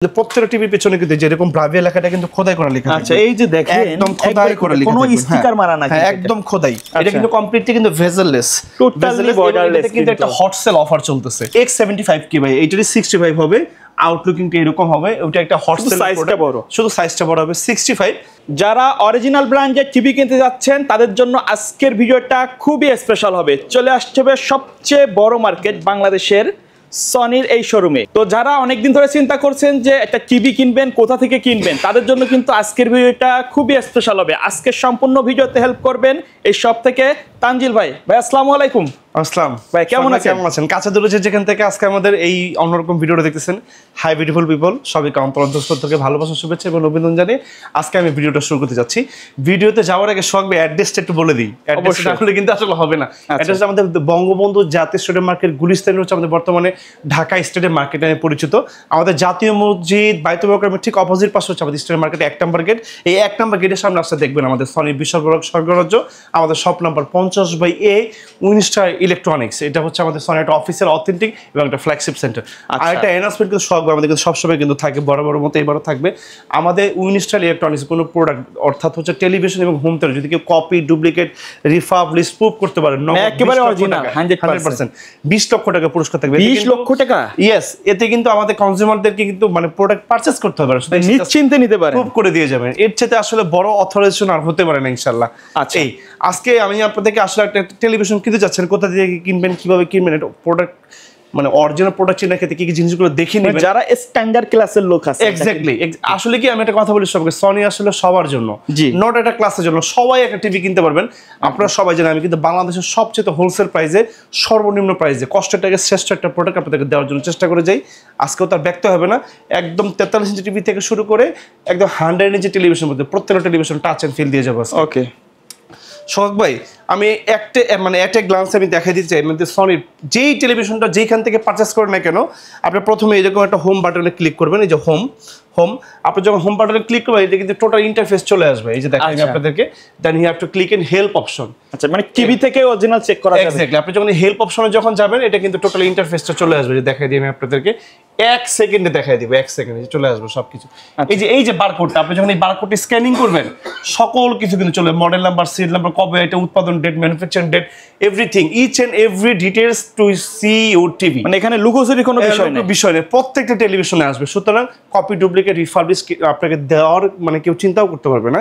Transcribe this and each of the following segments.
প্রত্যেকটা টিভির পেছনে কিন্তু যেরকম ব্রাভিয়া লেখাটা কিন্তু খোদাই করা লেখা আছে। আচ্ছা, এই যে দেখেন একদম খোদাই করা লেখা কোনো স্টিকার মারা না, হ্যাঁ একদম খোদাই। এটা কিন্তু কমপ্লিটলি কিন্তু ভেজেললেস, টোটালি বর্ডারলেস। কিন্তু একটা হট সেল অফার চলতেছে। X75K ভাই, এইটারই 65 হবে, আউটলুকিংটা এরকম হবে। ওটা একটা হট সেল, সাইজটা বড়, শুধু সাইজটা বড় হবে 65। যারা অরিজিনাল ব্র্যান্ডের টিভি কিনতে যাচ্ছেন তাদের জন্য আজকের ভিডিওটা খুবই স্পেশাল হবে। চলে আসছে হবে সবচেয়ে বড় মার্কেট বাংলাদেশের সনির এই শোরুমে। তো যারা অনেকদিন ধরে চিন্তা করছেন যে একটা টিভি কিনবেন, কোথা থেকে কিনবেন, তাদের জন্য কিন্তু আজকের ভিডিওটা খুবই স্পেশাল হবে। আজকের সম্পূর্ণ ভিডিওতে হেল্প করবেন এই সব থেকে তানজিল ভাই। ভাই আসসালামু আলাইকুম। আসসালাম ভাই, কেমন আছেন? কাছে দূরে যেখান থেকে আজকে আমাদের এই অন্যরকম ভিডিওটা দেখতেছেন, হাই বিউটিফুল পিপল, সবাইকে অন্তরস্থল থেকে ভালোবাসা, শুভেচ্ছা এবং অভিনন্দন জানিয়ে আজকে আমি ভিডিওটা শুরু করতে যাচ্ছি। ভিডিওতে যাওয়ার আগে সবাই অ্যাড্রেসটা একটু বলে দিই। অ্যাড্রেসটা আসলে কিন্তু আসলে হবে না। অ্যাড্রেসটা আমাদের বঙ্গবন্ধু জাতীয় স্টেডিয়াম মার্কেট, গুলিস্তান হচ্ছে আমাদের বর্তমানে ঢাকা স্টেডিয়াম মার্কেট নামে পরিচিত। আমাদের জাতীয় মসজিদ বাইতুল মোকাররমের ঠিক অপোজিট পাশে হচ্ছে আমাদের স্টেডিয়াম মার্কেট 1 নম্বর গেট। এই 1 নম্বর গেটের সামনে আসলে দেখবেন আমাদের সনির বিশ্বব্যাপী স্বর্গরাজ্য, আমাদের shop number 50/A Winstar electronics. এটা হচ্ছে আমাদের সনির একটা অফিসিয়াল, অথেন্টিক এবং একটা ফ্ল্যাগশিপ সেন্টার। আর একটা অ্যানাউন্সমেন্ট কিন্তু সব আমাদের কিন্তু সবসময় কিন্তু থাকে, বড় বড় মতো এবারও থাকবে। আমাদের উইনস্টার ইলেকট্রনিক্স কোনো প্রোডাক্ট অর্থাৎ হচ্ছে টেলিভিশন এবং হোম থিয়েটার যদি কেউ কপি, ডুপ্লিকেট, রিফাবলিশ, প্রুফ করতে পারেন, একেবারে অরিজিনাল 100%, 20 লক্ষ টাকা পুরস্কার থাকবে। 20 লক্ষ টাকা? ইয়েস। এতে কিন্তু আমাদের কনজিউমারদেরকে কিন্তু মানে প্রোডাক্ট পারচেজ করতে হবে না, নিশ্চিন্তে নিতে পারেন, প্রুফ করে দিয়ে যাবেন। এর চেয়ে আসলে বড় অথরাইজেশন আর হতে পারে না ইনশাআল্লাহ। আচ্ছা, এই আজকে আমি আপনাদেরকে আসলে একটা টেলিভিশন কিনতে যাচ্ছেন, কোথা থেকে কিনবেন, কিভাবে কিনবেন, এটা প্রোডাক্ট মানে অরিজিনাল প্রোডাক্ট চেনার ক্ষেত্রে কি কি জিনিসগুলো দেখে নেবেন, যারা স্ট্যান্ডার্ড ক্লাসের লোক আছে। এক্স্যাক্টলি। আসলে কি আমি একটা কথা বলি সবাইকে, সনি আসলে সবার জন্য, নট একটা ক্লাসের জন্য। সবাই একটা টিভি কিনতে পারবেন। আপনারা সবাই জানেন আমি কিন্তু বাংলাদেশের সবচেয়ে হোলসেল প্রাইসে, সর্বনিম্ন প্রাইসে, কষ্টের টাকা শ্রেষ্ঠ একটা প্রোডাক্ট আপনাদেরকে দেওয়ার জন্য চেষ্টা করে যাই। আজকেও তার ব্যক্ত হবে না। একদম 43 ইঞ্চি টিভি থেকে শুরু করে একদম 100 ইঞ্চি টেলিভিশন মধ্যে প্রত্যেকটা টেলিভিশন টাচ এন্ড ফিল দিয়ে যাবো। ওকে সোহাগ ভাই, আমি একটা গ্লান্সে আমি দেখাই দিতে চাই মানে সনির যেই টেলিভিশনটা যেখান থেকে পারচেস করেন না কেন, আপনি প্রথমে এরকম একটা হোম বাটনে ক্লিক করবেন। এই যে হোম, আপনি যখন হোম বাটনে ক্লিক করবেন এটা কিন্তু টোটাল ইন্টারফেস চলে আসবে। এই যে দেখেন আমি আপনাদেরকে, then you have to click in help option. আচ্ছা, মানে টিভি থেকে অরিজিনাল চেক করা যাবে। এক্স্যাক্টলি। আপনি যখন হেল্প অপশনে যখন যাবেন এটা কিন্তু টোটাল ইন্টারফেসটা চলে আসবে। যে দেখাই দিই আমি আপনাদেরকে, 1 সেকেন্ডে দেখাই দিব, 1 সেকেন্ডে চলে আসবে সবকিছু। এই যে বারকোডটা, আপনি যখন এই বারকোডটি স্ক্যানিং করবেন সকল কিছু কিন্তু চলে, মডেল নাম্বার, সিরিয়াল নাম্বার, কবে এটা উৎপাদন date, manufacturing date, everything, each and every details to see your TV. মানে এখানে লুকোচুরি কোনো বিষয় নেই, প্রত্যেকটা টেলিভিশনে আসবে। সুতরাং কপি, ডুপ্লিকেট, রিফাবলিশ আপনাকে দেওয়ার মানে কেউ চিন্তাও করতে পারবে না।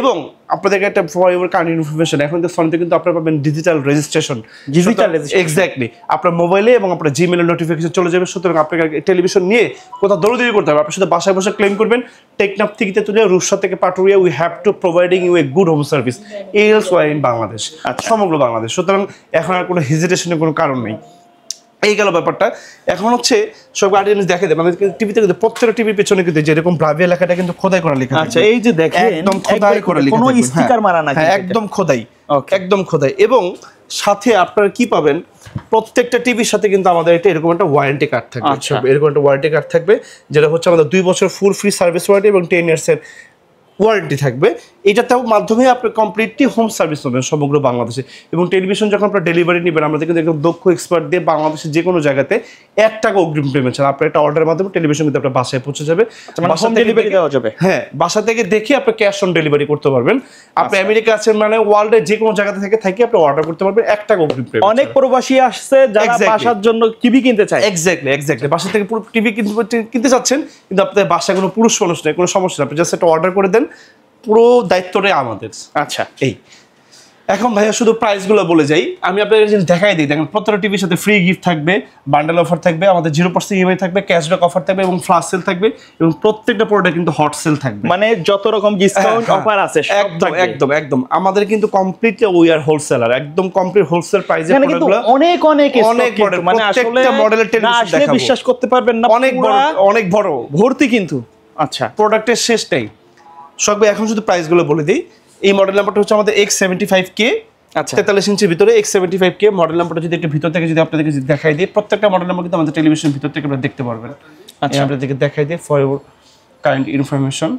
এবং আপনাদেরকে একটা কারেন্ট ইনফরমেশন, এখন তো ফোনতে কিন্তু আপনারা পাবেন ডিজিটাল রেজিস্ট্রেশন। এক্স্যাক্টলি। আপনার মোবাইলে এবং আপনার জিমেইলে নোটিফিকেশন চলে যাবে। সুতরাং আপনাকে টেলিভিশন নিয়ে কোথাও দৌড়াদৌড়ি করতে হবে, আপনি শুধু বাসায় বসে ক্লেম করবেন। টেকনাফ থেকে তেতুলিয়া, রূপসা থেকে Paturia, we have to providing you a good home service elsewhere in Bangladesh, সমগ্র বাংলাদেশ। সুতরাং এখন আর কোনো হেজিটেশনের কোনো কারণ নেই। এই গেল ব্যাপারটা। এখন হচ্ছে সব গাড়ি জিনিস দেখে দেয় আমাদের টিভিতে কিন্তু প্রত্যেকটা টিভির পেছনে কিন্তু যেরকম ব্রাভিয়া লেখাটা কিন্তু খোদাই করা লেখা। আচ্ছা, এই যে দেখেন একদম খোদাই করা লেখা, কোনো স্টিকার মারা না, একদম খোদাই, একদম খোদাই। এবং সাথে আপনারা কি পাবেন, প্রত্যেকটা টিভির সাথে কিন্তু আমাদের এটা এরকম একটা ওয়ারেন্টি কার্ড থাকবে। এরকম একটা ওয়ারেন্টি কার্ড থাকবে যেটা হচ্ছে আমাদের 2 বছর ফুল ফ্রি সার্ভিস ওয়ারেন্টি এবং 10 ইয়ার্সের ওয়ারেন্টি থাকবে। এটাতেও মাধ্যমে আপনি কমপ্লিটলি হোম সার্ভিস পাবেন সমগ্র বাংলাদেশে। এবং টেলিভিশন যখন আপনার ডেলিভারি নেবেন, আমাদের কিন্তু একদম দক্ষ এক্সপার্ট দিয়ে বাংলাদেশের যে কোনো জায়গাতে 1 টাকা অগ্রিম পেমেন্ট ছাড়া আপনার একটা অর্ডারের মাধ্যমে টেলিভিশন কিন্তু আপনার বাসায় পৌঁছে যাবে। হোম ডেলিভারি দেওয়া যাবে। হ্যাঁ, বাসা থেকে দেখে আপনি ক্যাশ অন ডেলিভারি করতে পারবেন। আপনি আমেরিকা আছেন মানে ওয়ার্ল্ডের যে কোনো জায়গা থেকে আপনি অর্ডার করতে পারবেন 1 টাকা অগ্রিম পেমেন্ট। অনেক প্রবাসী আসছে যারা বাসার জন্য টিভি কিনতে চায়। এক্স্যাক্টলি। বাসা থেকে পুরো টিভি কিনতে চাচ্ছেন, কিন্তু আপনাদের বাসায় কোনো পুরুষ মানুষ নেই, কোনো সমস্যা নেই, আপনি জাস্ট একটা অর্ডার করে দেন, পুরো দায়িত্বটাই আমাদের। আচ্ছা, এই এখন ভাইয়া শুধু প্রাইসগুলো বলে যাই, আমি আপনাদের জিনিস দেখাই দিই। দেখেন প্রত্যেকটা টিভির সাথে ফ্রি গিফট থাকবে, বান্ডেল অফার থাকবে, আমাদের 0% ইএমআই থাকবে, ক্যাশব্যাক অফার থাকবে এবং ফ্ল্যাশ সেল থাকবে। এবং প্রত্যেকটা প্রোডাক্ট কিন্তু হট সেল থাকবে, মানে যত রকম ডিসকাউন্ট অফার আছে একদম। আমাদের কিন্তু কমপ্লিটলি উই আর হোলসেলার, একদম কমপ্লিট হোলসেল প্রাইসে প্রোডাক্টগুলো অনেক মানে আসলে মডেলের টেলিভিশন দেখাবো, বিশ্বাস করতে পারবেন না, অনেক বড় ভর্তি কিন্তু। আচ্ছা, প্রোডাক্টের শেষ নেই। সব এখন শুধু প্রাইসগুলো বলে দিই। এই মডেল নাম্বারটা হচ্ছে আমাদের X75K, 43 ইঞ্চির ভিতরে X75K মডেল নাম্বারটা। যদি একটু ভিতর থেকে যদি আপনাদেরকে দেখাই দিই, প্রত্যেকটা মডেল নাম্বার কিন্তু আমাদের টেলিভিশন ভিতর থেকে আপনারা দেখতে পারবেন। আচ্ছা, আপনাদেরকে দেখাই দিই ফর ইউর কাইন্ড ইনফরমেশন।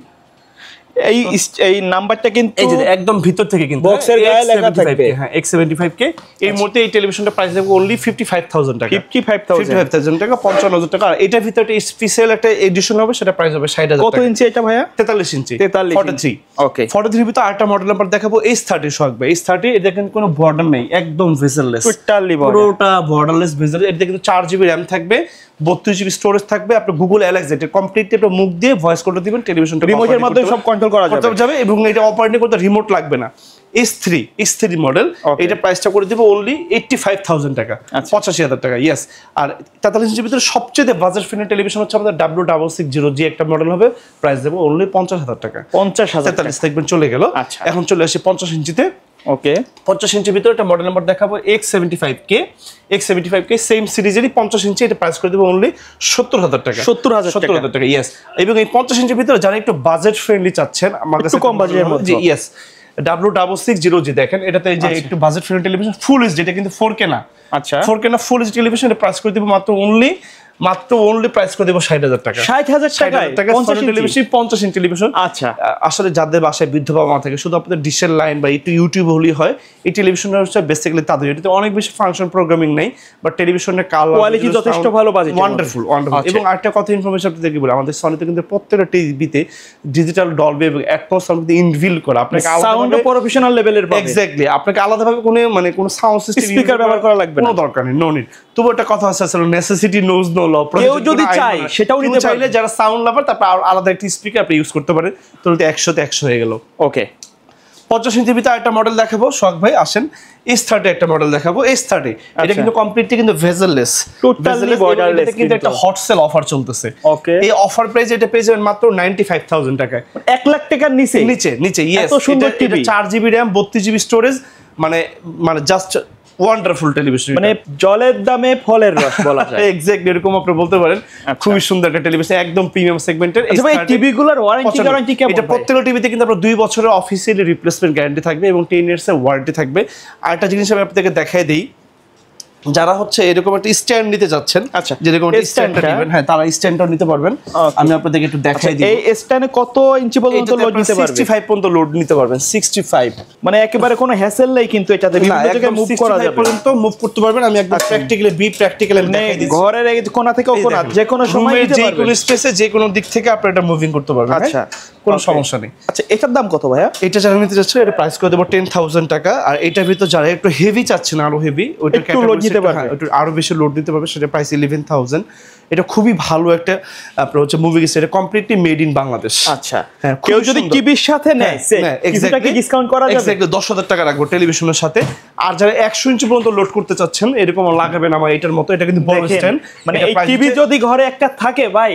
এই নাম্বারটা কিন্তু এই যে একদম ভিতর থেকে কিন্তু বক্সের গায়ে লেখা থাকবে। হ্যাঁ X75K এই মুহূর্তে এই টেলিভিশনটা প্রাইস দেব অনলি 55000 টাকা 55000 টাকা 55000 টাকা। আর এটার ভিতরে একটা স্পেশাল একটা এডিশন হবে, সেটা প্রাইস হবে 60000 টাকা। কত ইঞ্চি এটা ভাইয়া? 43 ইঞ্চি 43। ওকে 43 ভিতরে আরেকটা মডেল নাম্বার দেখাবো S30 থাকবে। S30 এটা কিন্তু কোনো বর্ডার নেই, একদম ভেজেললেস, টোটালি পুরোটা বর্ডারলেস ভেজেল। এটা কিন্তু 4GB RAM থাকবে, 32GB স্টোরেজ থাকবে। আপনি গুগল অ্যালেক্সা এটা কমপ্লিটলি আপনি মুখ দিয়ে ভয়েস কোড দিবেন, টেলিভিশনটা রিমোটের মাধ্যমে সব কন্ট্রোল করা যাবে এবং এটা অপারেটিং করতে রিমোট লাগবে না। S3 মডেল, এটা প্রাইসটা করে দিব অনলি 85000 টাকা, 85000 টাকা। ইয়েস। আর 43 ইঞ্চির ভিতরে সবচেয়ে বাজেট ফ্রেন্ডলি টেলিভিশন হচ্ছে আমাদের W660G একটা মডেল হবে, প্রাইস দেব অনলি 50000 টাকা। 50000 43 সেগমেন্ট চলে গেল। এখন চলে আসি 50 ইঞ্চিতে। ওকে 50 ইঞ্চির ভিতরে একটা মডেল নাম্বার দেখাবো X75K সেম সিরিজেরই 50 ইঞ্চি, এটা প্রাইস করে দেব অনলি 70000 টাকা। 70000 টাকা। ইয়েস। এবং এই 50 ইঞ্চির ভিতরে যারা একটু বাজেট ফ্রেন্ডলি চাচ্ছেন, আমার কাছে কম বাজেটের মধ্যে, ইয়েস W660G দেখেন, এটাতে এই যে একটু budget friendly television full HD, এটা কিন্তু 4K না। আচ্ছা 4K না, ফুল এইচডি টেলিভিশন, এটা প্রাইস করে দেব মাত্র অনলি প্রাইস করে দেব 60000 টাকা। 60000 টাকা 50 টেলিভিশন 50 ইঞ্চি টেলিভিশন। আচ্ছা আসলে যাদের বাসায় বৃদ্ধ বাবা মা থাকে, শুধু আপনাদের ডিশের লাইন বা একটু ইউটিউব হলেই হয়, এই টেলিভিশনটা হচ্ছে বেসিক্যালি তাদের, এটাতে অনেক বেশি ফাংশন প্রোগ্রামিং নেই, বাট টেলিভিশনের কালার কোয়ালিটি যথেষ্ট ভালো, বাজেট ওয়ান্ডারফুল। এবং আরেকটা কথা ইনফরমেশন আপনাদের কি বলি, আমাদের সনিতে কিন্তু প্রত্যেকটা টিভিতে ডিজিটাল ডলবি এবং অ্যাটমস সাউন্ড ইনবিল করা, আপনাকে সাউন্ড প্রফেশনাল লেভেলের পাবেন। এক্স্যাক্টলি, আপনাকে আলাদাভাবে কোনো সাউন্ড সিস্টেম স্পিকার ব্যবহার করা লাগবে না, কোনো দরকার নেই, নো নিড। তবু একটা কথা আছে, আসলে নেসেসিটি নোজ নো ল। কেউ যদি চাই সেটাও নিতে চাইলে যারা সাউন্ড লাভার, তারপর আলাদা একটা স্পিকার আপনি ইউজ করতে পারেন, তো 100 তে 100 হয়ে গেল। ওকে 50 ইঞ্চির ভিতরে একটা মডেল দেখাবো, শখ ভাই আসেন। S30 একটা মডেল দেখাবো, S30 এটা কিন্তু কমপ্লিটলি কিন্তু ভেজেললেস, টোটালি বর্ডারলেস, কিন্তু একটা হট সেল অফার চলতেছে। ওকে এই অফার প্রাইস এটা পেয়ে যাবেন মাত্র 95000 টাকায়, 1 লাখ টাকার নিচে। ইয়েস। এত সুন্দর TV, 4GB RAM 32GB storage, মানে জাস্ট ওয়ান্ডারফুল টেলিভিশন, মানে জলের দামে ফলের রস বলা যায়। এক্স্যাক্টলি এরকম আপনি বলতে পারেন। খুবই সুন্দর একটা টেলিভিশন, একদম প্রিমিয়াম সেগমেন্টের। এই টিভি গুলোর ওয়ারেন্টি কেমন? এটা প্রত্যেকটা টিভিতে কিন্তু আপনার 2 বছরের অফিসিয়ালি রিপ্লেসমেন্ট গ্যারান্টি থাকবে এবং 10 ইয়ার্স এর ওয়ারেন্টি থাকবে। আরেকটা জিনিস আমি আপনাদেরকে দেখাই দেই, যারা হচ্ছে এরকম একটা স্ট্যান্ড নিতে যাচ্ছেন, আচ্ছা যেরকম স্ট্যান্ডটা নেবেন, হ্যাঁ তারা স্ট্যান্ডটাও নিতে পারবেন। আমি আপনাদেরকে একটু দেখাই দিই। এই স্ট্যান্ডে কত ইঞ্চি পর্যন্ত লোড নিতে পারবেন? 65 পর্যন্ত লোড নিতে পারবেন। 65 মানে একেবারে কোনো হ্যাসেল নেই, কিন্তু এটাতে বিভিন্ন জায়গায় মুভ করা যাবে, পর্যন্ত মুভ করতে পারবেন। আমি একদম প্র্যাকটিক্যালি দেখাই দিচ্ছি। ঘরের এই কোণা থেকে কোণা, যে কোনো সময় নিতে যে পারবেন, কোনো স্পেসে যে কোনো দিক থেকে আপনি এটা মুভিং করতে পারবেন। আচ্ছা কোনো সমস্যা নেই। আচ্ছা এটার দাম কত ভাইয়া? এটা যারা নিতে যাচ্ছে, এটা প্রাইস করে দেবো 10000 টাকা। আর এটার ভিতর যারা একটু হেভি চাচ্ছেন, আরো হেভি, ওইটার লোড নিতে পারবে, আরো বেশি লোড দিতে পারবে, সেটা প্রাইস 11000। এটা খুবই ভালো একটা আপনার হচ্ছে মুভি গেছে, এটা কমপ্লিটলি মেড ইন বাংলাদেশ। আচ্ছা হ্যাঁ, কেউ যদি টিভির সাথে নেয় কিছুটা কি ডিসকাউন্ট করা যাবে? এক্স্যাক্টলি 10000 টাকা রাখবো টেলিভিশনের সাথে। আর যারা 100 ইঞ্চি পর্যন্ত লোড করতে চাচ্ছেন, এরকম লাগাবেন আমার এটার মতো, এটা কিন্তু বড় স্ট্যান্ড, মানে এই টিভি যদি ঘরে একটা থাকে ভাই,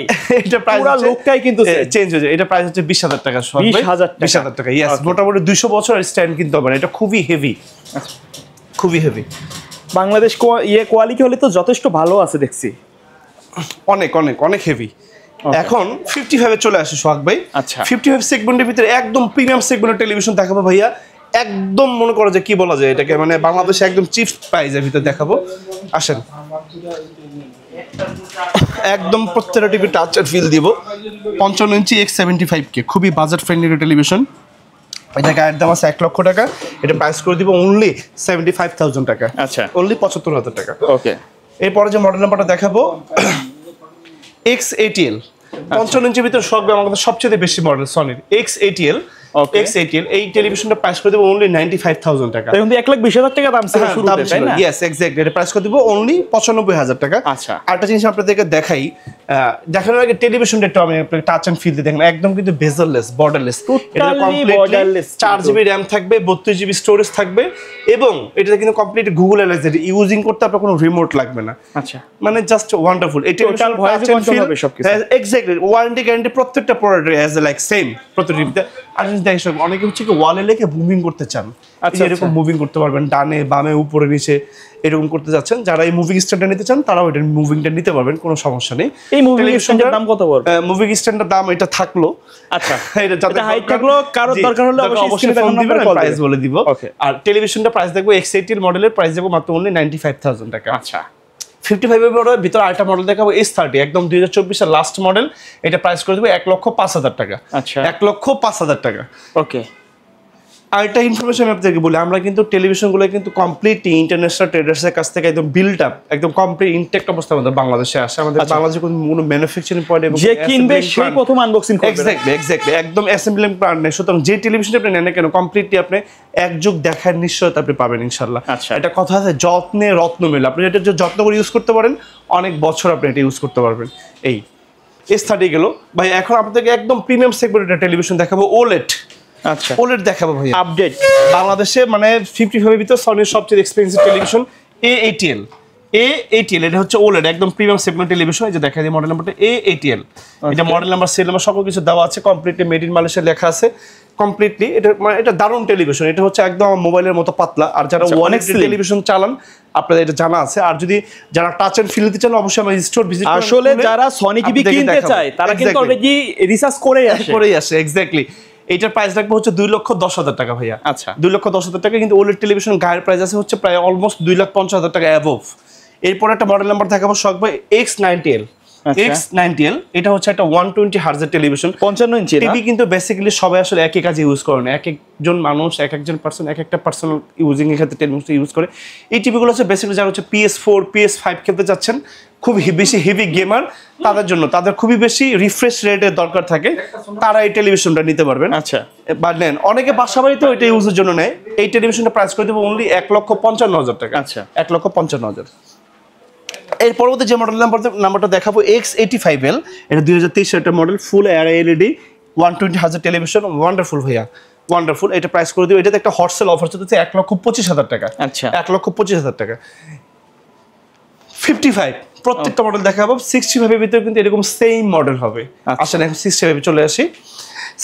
এটা প্রাইস পুরো লোকটাই কিন্তু চেঞ্জ হয়ে যায়। এটা প্রাইস হচ্ছে 20000 টাকা। 20000 টাকা। ইয়েস, মোটামুটি 200 বছরের স্ট্যান্ড কিনতে হবে না, এটা খুবই হেভি, খুবই হেভি। বাংলাদেশ কোয়ালিটি হলে তো যথেষ্ট ভালো আছে দেখছি, অনেক অনেক অনেক হেভি। এখন 55 চলে আসে সোহাগ ভাই। আচ্ছা 55 সেগমেন্টের ভিতরে একদম প্রিমিয়াম সেগমেন্টের টেলিভিশন দেখাবো ভাইয়া। একদম মনে করো যে কি বলা যায় এটাকে, মানে বাংলাদেশে একদম চিপ প্রাইসের ভিতরে দেখাবো। আসেন, একদম প্রত্যেকটা টিভি টাচ আর ফিল দিব। 55 ইঞ্চি X75K, খুবই বাজেট ফ্রেন্ডলি টেলিভিশন। এটা গায়ের দাম আছে 1 লক্ষ টাকা, এটা প্রাইস করে দিব অনলি 75000 টাকা। আচ্ছা অনলি 75000 টাকা। ওকে এরপরে যে মডেল নাম্বারটা দেখাবো X80L, 55 ইঞ্চির ভিতরে আমাদের সবচেয়ে বেশি মডেল সনির X80L। এই টেলিভিশনটা প্রাইস করে দেব অনলি 95000 টাকা। এখন 1,20,000 টাকা দাম ছিল শুরুতে, তাই না? ইয়েস এক্স্যাক্টলি, এটা প্রাইস করে দেব অনলি 95000 টাকা। আচ্ছা আরেকটা জিনিস আপনাদেরকে দেখাই, দেখানোর আগে টেলিভিশনটা একটু আমি আপনাকে টাচ এন্ড ফিল দিয়ে দেখেন, একদম কিন্তু বেজেললেস, বর্ডারলেস। এটা কমপ্লিটলি 4GB RAM থাকবে, 32GB স্টোরেজ থাকবে এবং এটাতে কিন্তু কমপ্লিট গুগল অ্যালেক্সা ইউজিং করতে আপনার কোনো রিমোট লাগবে না। আচ্ছা মানে জাস্ট ওয়ান্ডারফুল। এটা টোটাল ভয়েস কন্ট্রোল হবে সবকিছু। এক্স্যাক্টলি, ওয়ারেন্টি গ্যারান্টি প্রত্যেকটা প্রোডাক্ট অ্যাজ লাইক সেম প্রত্যেকটা। আর দেখেন অনেকে হচ্ছে কি ওয়ালে লেখে মুভিং করতে চান, এরকম মুভিং করতে পারবেন, ডানে বামে উপরে নিচে এরকম করতে যাচ্ছেন। যারা এই মুভিং স্ট্যান্ডটা নিতে চান, তারাও এটা মুভিংটা নিতে পারবেন, কোনো সমস্যা নেই। এই মুভিং স্ট্যান্ডের দাম কত পড়বে? মুভিং স্ট্যান্ডের দাম এটা থাকলো, আচ্ছা এটা হাইট থাকলো, কারোর দরকার হলে অবশ্যই ফোন দিবেন, প্রাইস বলে দিব। আর টেলিভিশনটা প্রাইস দেখবো X80 মডেলের প্রাইস দেখবো মাত্র অনলি 95000 টাকা। আচ্ছা 55 এর ভিতরে আরেকটা মডেল দেখাবো S30 একদম 2024 এর লাস্ট মডেল। এটা প্রাইস করে দেবো 1,05,000 টাকা। আচ্ছা 1,05,000 টাকা। ওকে। আরেকটা ইনফরমেশন আপনাদেরকে বলি, আমরা কিন্তু টেলিভিশনগুলো কিন্তু কমপ্লিটলি ইন্টারন্যাশনাল ট্রেডার্সের কাছ থেকে একদম বিল্ড আপ একদম কমপ্লিট ইনটেক্ট অবস্থায় আমাদের বাংলাদেশে আসে। আমাদের বাংলাদেশে কোনো ম্যানুফ্যাকচারিং পয়েন্ট এবং যে কিনবে সেই প্রথম আনবক্সিং করবে। এক্স্যাক্টলি একদম অ্যাসেম্বলিং প্ল্যান নেই। সুতরাং যে টেলিভিশন আপনি নেন না কেন কমপ্লিটলি আপনি এক যুগ দেখার নিশ্চয়তা আপনি পাবেন ইনশাআল্লাহ। আচ্ছা এটা কথা আছে যত্নে রত্ন মেলে। আপনি এটা যত্ন করে ইউজ করতে পারেন, অনেক বছর আপনি এটা ইউজ করতে পারবেন। এই S30 গেল ভাই। এখন আপনাদেরকে একদম প্রিমিয়াম সেগমেন্টের টেলিভিশন দেখাবো OLED। আচ্ছা OLED দেখাবো ভাই আপডেট। বাংলাদেশে মানে 55 এর ভিতর সনির সবচেয়ে এক্সপেন্সিভ টেলিভিশন A80L। এটা হচ্ছে OLED একদম প্রিমিয়াম সেগমেন্ট টেলিভিশন। এই যে দেখা যায় মডেল নাম্বারটা A80L। এটা মডেল নাম্বার, সেল নাম্বার সকল কিছু দেওয়া আছে, কমপ্লিটলি মেড ইন মালয়েশিয়া লেখা আছে কমপ্লিটলি। এটা মানে এটা দারুণ টেলিভিশন। এটা হচ্ছে একদম মোবাইলের মতো পাতলা। আর যারা ওয়ালেট টেলিভিশন চালান আপনাদের এটা জানা আছে। আর যদি যারা টাচ এন্ড ফিল দিতে চান অবশ্যই আমার স্টোর ভিজিট করুন। আসলে যারা সনি টিভি কিনতে চায় তারা কিন্তু অলরেডি রিসার্চ করেই আসে। এক্স্যাক্টলি। এইটার প্রাইস রাখবো হচ্ছে 2,10,000 টাকা ভাইয়া। আচ্ছা 2,10,000 টাকা। কিন্তু OLED টেলিভিশন গায়ের প্রাইস আছে হচ্ছে প্রায় অলমোস্ট 2,50,000 টাকা অ্যাবোভ। এরপর একটা মডেল নাম্বার দেখাবো শখ ভাই X90L। X90L এটা হচ্ছে একটা 120 হার্জের টেলিভিশন, 55 ইঞ্চি টিভি। কিন্তু বেসিক্যালি সবাই আসলে একই কাজে ইউজ করে না, এক একজন মানুষ একজন পার্সন এক একটা পার্সোনাল ইউজিং এর ক্ষেত্রে টেলিভিশন ইউজ করে। এই টিভিগুলো হচ্ছে বেসিক্যালি যারা হচ্ছে PS4 PS5 খেলতে যাচ্ছেন, খুব বেশি হেভি গেমার, তাদের জন্য তাদের খুবই বেশি রিফ্রেশ রেটের দরকার থাকে, তারা এই টেলিভিশনটা নিতে পারবেন। আচ্ছা বা নেন অনেকে বাসা বাড়িতেও এটা ইউজের জন্য নেয়। এই টেলিভিশনটা প্রাইস করে দেবো অনলি 1,55,000 টাকা। আচ্ছা 1,55,000। এর পরবর্তী যে মডেল নাম্বারটা দেখাবো X85L। এটা 2023 এর একটা মডেল, ফুল LED 120 হার্জ টেলিভিশন। ওয়ান্ডারফুল ভাইয়া, ওয়ান্ডারফুল। এটা প্রাইস করে দিও, এটাতে একটা হট সেল অফার চলছে 1,25,000 টাকা। আচ্ছা 1,25,000 টাকা। 55 প্রত্যেকটা মডেল দেখাবো। 65 এর ভিতরে কিন্তু এরকম সেম মডেল হবে। আসলে এখন 65 চলে আসি।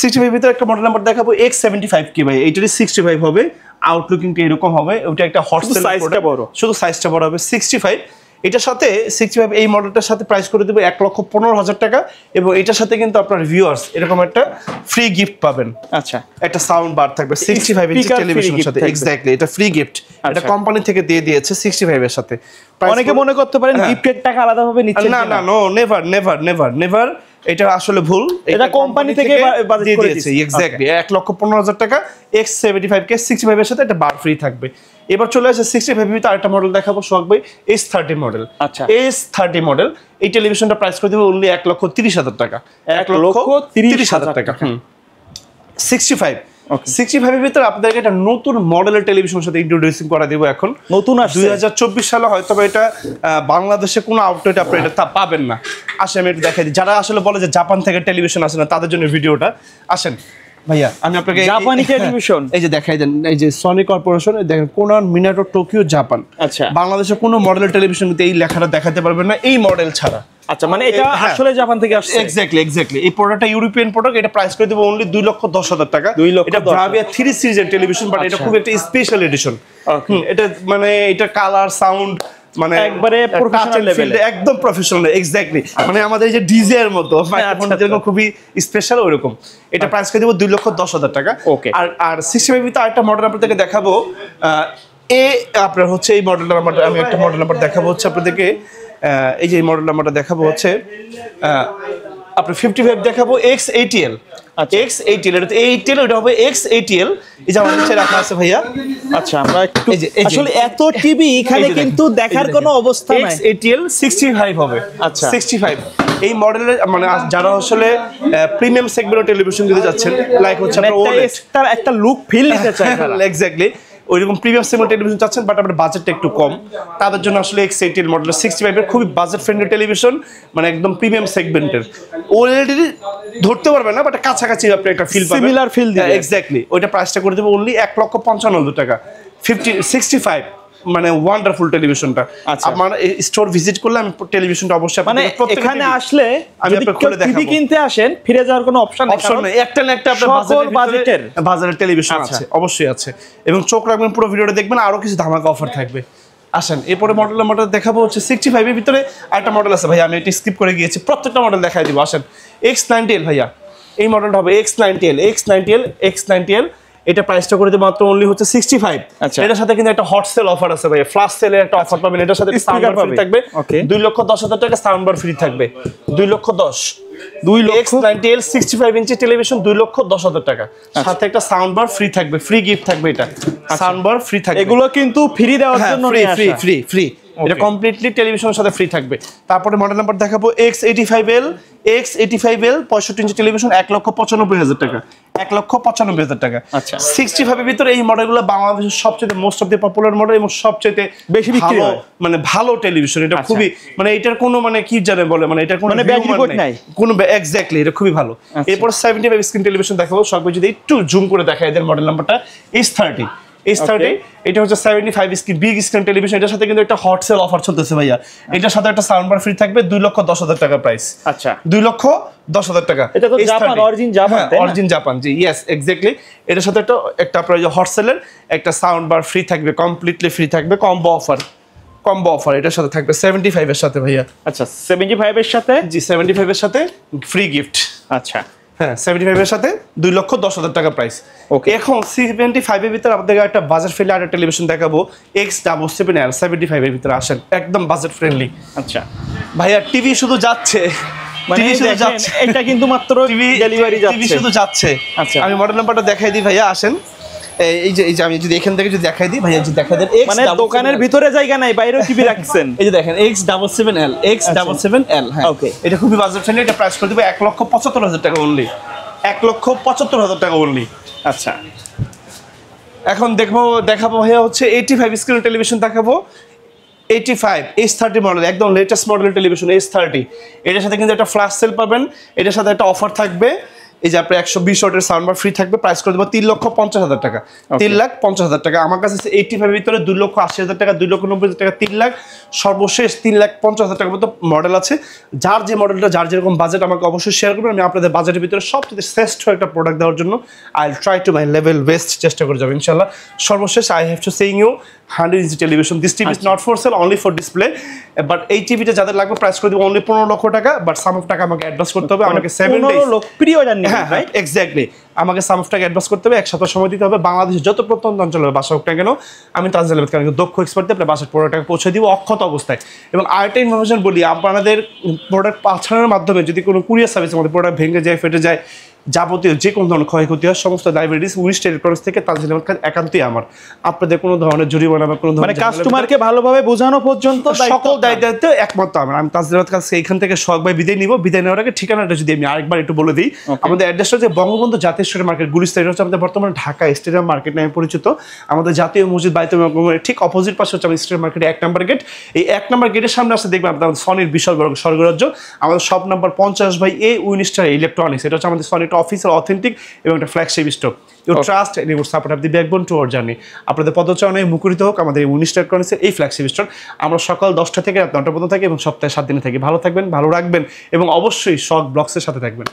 65 এর ভিতরে একটা মডেল নাম্বার দেখাবো X75 কি ভাই, এইটারই 65 হবে। আউটলুকিংটা এরকম হবে। ওটা একটা হট সেল, সাইজটা বড়, শুধু সাইজটা বড় হবে। 65 এটার সাথে 65 এই মডেলটার সাথে প্রাইস করে দেবো 1,15,000 টাকা। এবং এটার সাথে কিন্তু আপনার ভিউয়ার্স এরকম একটা ফ্রি গিফট পাবেন। আচ্ছা একটা সাউন্ড বার থাকবে 65 ইঞ্চি টেলিভিশনের সাথে। এক্স্যাক্টলি এটা ফ্রি গিফট। এটা কোম্পানি থেকে দিয়ে দিয়েছে 65 এর সাথে। অনেকে মনে করতে পারেন গিফটের টাকা আলাদা ভাবে নিচ্ছে। না না নো, নেভার। এটা আসলে ভুল। এটা কোম্পানি থেকে বাজেট করে দিয়েছে। এক্স্যাক্টলি 1,15,000 টাকা। X75 কে 65 এর সাথে একটা বার ফ্রি থাকবে। এবার চলে আসে 65 এর ভিতরে আরেকটা মডেল দেখাবো শখ ভাই S30 মডেল। আচ্ছা S30 মডেল এই টেলিভিশনটা প্রাইস করে দেবো অনলি 1,30,000 টাকা। 1,30,000 টাকা। 65 এর ভিতরে আপনাদেরকে একটা নতুন মডেলের টেলিভিশনের সাথে ইন্ট্রোডিউসিং করা দেবো। এখন নতুন আসছে 2024 সালে হয়তো এটা বাংলাদেশে কোনো আউটলেট আপনি এটা পাবেন না। আসেন আমি একটু দেখাই দিই। যারা আসলে বলে যে জাপান থেকে টেলিভিশন আসে না তাদের জন্য ভিডিওটা। আসেন ভাইয়া আমি আপনাকে জাপানি টেলিভিশন এই যে দেখাই দেন। এই যে সনি কর্পোরেশন, দেখেন কোনান মিনাটো টোকিও জাপান। আচ্ছা বাংলাদেশে কোনো মডেলের টেলিভিশন এই লেখাটা দেখাতে পারবেন না এই মডেল ছাড়া। আচ্ছা মানে এটা আসলে জাপান থেকে আসছে। এক্স্যাক্টলি এই প্রোডাক্টটা ইউরোপিয়ান প্রোডাক্ট। এটা প্রাইস করে দেবো অনলি 2,10,000 টাকা। এটা ব্রাভিয়া 3 সিরিজের টেলিভিশন, বাট এটা খুব একটা স্পেশাল এডিশন। এটা মানে এটা কালার সাউন্ড মানে একবারে প্রফেশনাল লেভেলে, একদম প্রফেশনাল। এক্স্যাক্টলি মানে আমাদের এই যে ডিজে এর মতো মাইক্রোফোনটা যেরকম খুবই স্পেশাল ওইরকম। এটা প্রাইস করে দেবো 2,10,000 টাকা। আর 65 ভিতরে আরেকটা মডেল আপনাদেরকে দেখাবো। আপনার হচ্ছে এই মডেল নাম্বারটা আমি একটা মডেল নাম্বার দেখাবো হচ্ছে আপনাদেরকে। এই যে মডেল নাম্বারটা দেখাবো হচ্ছে আপনার 55 দেখাবো X80L। X80L এটা 80L, এটা হবে X80L। এই যে আমার নিচে রাখা আছে ভাইয়া। আচ্ছা আমরা একটু আসলে এত টিভি এখানে কিন্তু দেখার কোনো অবস্থা নাই। X80L 65 হবে। আচ্ছা 65 এই মডেলের মানে যারা আসলে প্রিমিয়াম সেগমেন্টের টেলিভিশন দিতে যাচ্ছেন, লাইক হচ্ছে আপনার OLED তার একটা লুক ফিল নিতে চায় তারা। এক্স্যাক্টলি ওইরকম প্রিমিয়াম সেগমেন্ট টেলিভিশন চাচ্ছেন, বাট আপনার বাজেটটা একটু কম, তাদের জন্য আসলে X80L মডেল 65 এর খুবই বাজেট ফ্রেন্ডলি টেলিভিশন, মানে একদম প্রিমিয়াম সেগমেন্টের। OLED ধরতে পারবে না, বাট কাছাকাছি আপনি একটা ফিল পাবেন, সিমিলার ফিল দিবে। এক্স্যাক্টলি ওইটা প্রাইসটা করে দেবো অনলি 1,55,000 টাকা। 65 মানে ওয়ান্ডারফুল টেলিভিশনটা। আপনারা স্টোর ভিজিট করলে আমি টেলিভিশনটা অবশ্যই মানে এখানে আসলে আমি আপনাকে টিভি কিনতে আসেন ফিরে যাওয়ার কোনো অপশন নেই। একটা না একটা আপনার বাজারের টেলিভিশন আছে, অবশ্যই আছে। এবং চোখ রাখবেন পুরো ভিডিওটা দেখবেন, আরো কিছু ধামাকা অফার থাকবে। আসেন এরপরে মডেল নাম্বারটা দেখাবো হচ্ছে 65 এর ভিতরে আরেকটা মডেল আছে ভাইয়া, আমি এটা স্কিপ করে গিয়েছি, প্রত্যেকটা মডেল দেখাই দিব। আসেন X90L ভাইয়া, এই মডেলটা হবে X90L। এটা প্রাইসটা করে দেব মাত্র অনলি হচ্ছে 65। আচ্ছা। এটার সাথে কিন্তু একটা হট সেল অফার আছে ভাই, ফ্ল্যাশ সেলের একটা অফার পাবেন। এটার সাথে সাউন্ড বার ফ্রি থাকবে, 2,10,000 টাকা সাউন্ড বার ফ্রি থাকবে, 2,10,000 X90L 65 ইঞ্চি টেলিভিশন 2,10,000 টাকা, সাথে একটা সাউন্ড বার ফ্রি থাকবে, ফ্রি গিফট থাকবে। এটা সাউন্ড বার ফ্রি থাকবে, এগুলো কিন্তু ফ্রি দেওয়ার জন্য ফ্রি ফ্রি ফ্রি ফ্রি, এটা কমপ্লিটলি টেলিভিশনের সাথে ফ্রি থাকবে। তারপরে মডেল নাম্বার দেখাবো X85L 65 ইঞ্চি টেলিভিশন 1,95,000 টাকা, 1,95,000 টাকা। আচ্ছা, 65 এর ভিতরে এই মডেলগুলো বাংলাদেশের সবচেয়ে most of the popular model এবং সবচেয়ে বেশি বিক্রি হয়, মানে ভালো টেলিভিশন। এটা খুবই মানে এটার কোনো মানে কি জানে বলে, মানে এটার কোনো ব্যাড রিপোর্ট নাই, কোনো এক্স্যাক্টলি এটা খুবই ভালো। এরপর 75 স্ক্রিন টেলিভিশন দেখাবো, সবাই যদি একটু জুম করে দেখায় এদের মডেল নাম্বারটা S30। এটা হচ্ছে 75 স্ক্রিন বিগ স্ক্রিন টেলিভিশন। এটার সাথে কিন্তু একটা হট সেল অফার চলতেছে ভাইয়া, এটার সাথে একটা সাউন্ড বার ফ্রি থাকবে, 2,10,000 টাকা প্রাইস। আচ্ছা, 2,10,000 টাকা। এটা তো Japan, origin Japan, origin Japan, জি ইয়েস এক্স্যাক্টলি। এটার সাথে একটা আপনার হট সেলের একটা সাউন্ড বার ফ্রি থাকবে, কমপ্লিটলি ফ্রি থাকবে, কম্বো অফার এটার সাথে থাকবে 75 এর সাথে ভাইয়া। আচ্ছা, 75 এর সাথে, জি 75 এর সাথে ফ্রি গিফট। আচ্ছা, হ্যাঁ 75 এর সাথে 2,10,000 টাকা প্রাইস। ওকে, এখন 75 এর ভিতরে আপনাদের একটা বাজেট ফ্রেন্ডলি একটা টেলিভিশন দেখাবো, X77L 75 এর ভিতরে আসেন, একদম বাজেট ফ্রেন্ডলি। আচ্ছা ভাইয়া টিভি শুধু যাচ্ছে, মানে এটা কিন্তু মাত্র টিভি ডেলিভারি যাচ্ছে, টিভি শুধু যাচ্ছে। আচ্ছা, আমি মডেল নাম্বারটা দেখাই দিই ভাইয়া, আসেন। এই যে আমি যদি এখান থেকে যদি দেখাই দিই ভাইয়া, যদি দেখাই দেন, মানে দোকানের ভিতরে জায়গা নাই, বাইরেও টিভি রাখছেন। এই যে দেখেন X77L, হ্যাঁ ওকে, এটা খুবই বাজেট ফ্রেন্ডলি। এটা প্রাইস করে দেব 1,75,000 টাকা অনলি, 1,75,000 টাকা অনলি। আচ্ছা, এখন দেখাবো ভাইয়া হচ্ছে 85 স্ক্রিন টেলিভিশন দেখাবো, 85 S30 মডেল, একদম লেটেস্ট মডেলের টেলিভিশন S30। এটার সাথে কিন্তু একটা ফ্ল্যাশ সেল পাবেন, এটার সাথে একটা অফার থাকবে, এই যে আপনার 120 ওয়াটের সাউন্ড বার ফ্রি থাকবে, প্রাইস করে দেবো 3,50,000 টাকা, 3,50,000 টাকা। আমার কাছে 85 ভিতরে 2,80,000 টাকা, 2,90,000 টাকা, 3 লাখ, সর্বশেষ 3,50,000 টাকার মতো মডেল আছে। যার যে মডেলটা, যার যেরকম বাজেট আমাকে অবশ্যই শেয়ার করবেন, আমি আপনাদের বাজেটের ভিতরে সবচেয়ে শ্রেষ্ঠ একটা প্রোডাক্ট দেওয়ার জন্য I try to my level best চেষ্টা করে যাবো ইনশাল্লাহ। সর্বশেষ I have to saying you 100 inch television, this TV is not for sale, only for display. But এই টিভিটা যাদের লাগবে প্রাইস করে দেবো অনলি 15 লক্ষ টাকা, বাট সাম অফ টাকা আমাকে অ্যাডভান্স করতে হবে, আমাকে 7 ডেজ, প্রিয় জানি। হ্যাঁ হ্যাঁ এক্স্যাক্টলি, আমাকে সাম অফ টাকা অ্যাডভান্স করতে হবে, এক সপ্তাহ সময় দিতে হবে। বাংলাদেশের যত প্রত্যন্ত অঞ্চলে বাসা হোক না কেন, আমি তানজিল আহমেদ খান দক্ষ এক্সপার্ট দিয়ে আপনার বাসার প্রোডাক্টটাকে পৌঁছে দিব অক্ষত অবস্থায়। এবং আরেকটা ইনফরমেশন বলি, আপনাদের প্রোডাক্ট পাঠানোর মাধ্যমে যদি কোনো কুরিয়ার সার্ভিসের মধ্যে প্রোডাক্ট ভেঙে যায়, ফেটে যায়, যাবতীয় যে কোনো ধরনের ক্ষয়ক্ষতি হয়, সমস্ত ডায়াবেটিস উইস্ট ইলেকট্রনিক্স থেকে তানজিল আহমেদ খান একান্তই আমার। আপনাদের কোনো ধরনের জরিমানা বা কোনো ধরনের কাস্টমারকে ভালোভাবে বোঝানো পর্যন্ত সকল দায়িত্ব একমাত্র আমার। আমি তানজিল আহমেদ খান এইখান থেকে শখ ভাই বিদায় নিব। বিদায় নেওয়ার আগে ঠিকানাটা যদি আমি আরেকবার একটু বলে দিই, আমাদের অ্যাড্রেসটা হচ্ছে বঙ্গবন্ধু জাতীয় স্টেডিয়াম মার্কেট, গুলিস্তান। এটা হচ্ছে আমাদের বর্তমানে ঢাকা স্টেডিয়াম মার্কেট নামে পরিচিত। আমাদের জাতীয় মসজিদ বাইতুল মামুনের ঠিক অপোজিট পাশে হচ্ছে আমাদের স্টেডিয়াম মার্কেট 1 নম্বর গেট। এই 1 নম্বর গেটের সামনে আসলে দেখবেন আপনার সনির বিশাল বড় স্বর্গরাজ্য। আমাদের shop number 50/A Winstar electronics. এটা হচ্ছে আমাদের সনির অফিসিয়াল অথেন্টিক এবং একটা flagship store. Your trust and your support of the backbone to our journey. আপনাদের পদচারণায় মুখরিত হোক আমাদের এই উইনস্টার ইলেকট্রনিক্সের এই ফ্ল্যাগশিপ স্টোর। আমরা সকাল 10টা থেকে রাত 9টা পর্যন্ত থাকি এবং সপ্তাহে 7 দিনে থাকি। ভালো থাকবেন, ভালো রাখবেন এবং অবশ্যই শখ ব্লগসের সাথে থাকবেন।